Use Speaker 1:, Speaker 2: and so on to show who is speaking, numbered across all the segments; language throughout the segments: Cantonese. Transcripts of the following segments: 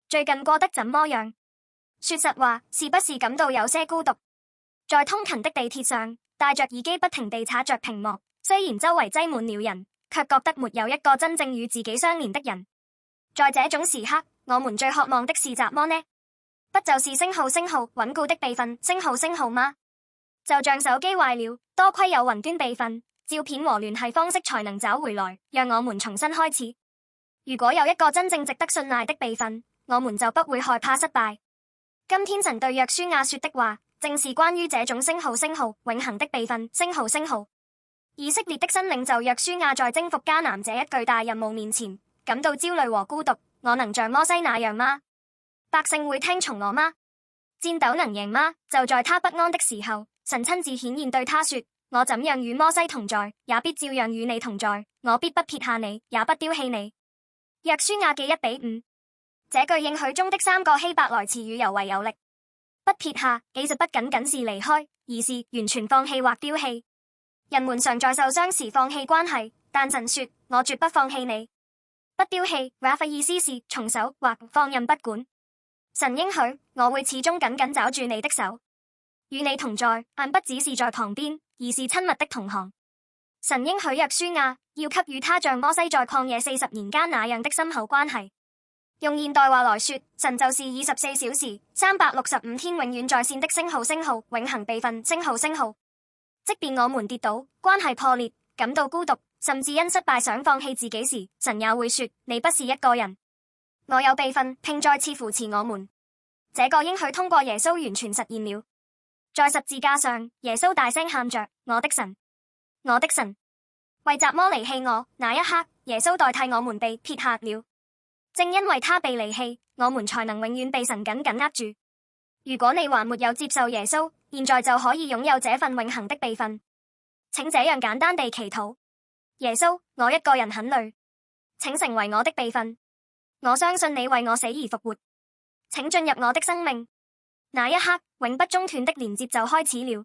Speaker 1: 最近過得怎麼樣？說實話，是不是感到有些孤獨？在通勤的地鐵上，戴着耳機不停地擦着屏幕，雖然周圍擠滿了人，卻覺得沒有一個真正與自己相連的人。在這種時刻，我們最渴望的是什麼呢？不就是星號穩固的備份星號嗎？就像手機壞了，多虧有雲端備份，照片和聯繫方式才能找回來，讓我們重新開始。如果有一個真正值得信賴的備份，我們就不會害怕失敗。今天神對約書亞說的話，正是關於這種星號永恆的備份星號。以色列的新領袖約書亞在征服迦南這一巨大任務面前，感到焦慮和孤獨。我能像摩西那樣嗎？百姓會聽從我嗎？戰鬥能贏嗎？就在他不安的時候，神親自顯現對他說：我怎樣與摩西同在，也必照樣與你同在。我必不撇下你，也不丟棄你。約書亞記1:5。這句應許中的3個希伯來詞語尤為有力。不撇下，其實不僅僅是離開，而是完全放棄或丟棄。人們常在受傷時放棄關係，但神說：我絕不放棄你。不丟棄 Rafa 意思是重手或放任不管。神應許我會始終緊緊抓住你的手，與你同在，但不只是在旁邊，而是親密的同行。神應許約書亞要給予他像摩西在曠野40年間那樣的深厚關係。用現代話來說，神就是24小時365天永遠在線的星號永恆備份星號。即便我們跌倒，關係破裂，感到孤獨，甚至因失敗想放棄自己時，神也會說：你不是一個人，我有備份，並再次扶持我們。這個應許通過耶穌完全實現了。在十字架上，耶穌大聲喊着：我的神，我的神，為什麼離棄我？那一刻，耶穌代替我們被撇下了。正因為他被離棄，我們才能永遠被神緊緊握住。如果你還沒有接受耶穌，現在就可以擁有這份永恆的備份。請這樣簡單地祈禱：耶穌，我一個人很累，請成為我的備份。我相信你為我死而復活，請進入我的生命。那一刻，永不中斷的連接就開始了。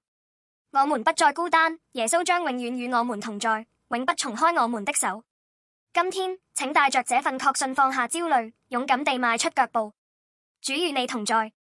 Speaker 1: 我們不再孤單，耶穌將永遠與我們同在，永不鬆開我們的手。今天，請帶着這份確信放下焦慮，勇敢地邁出腳步。主與你同在。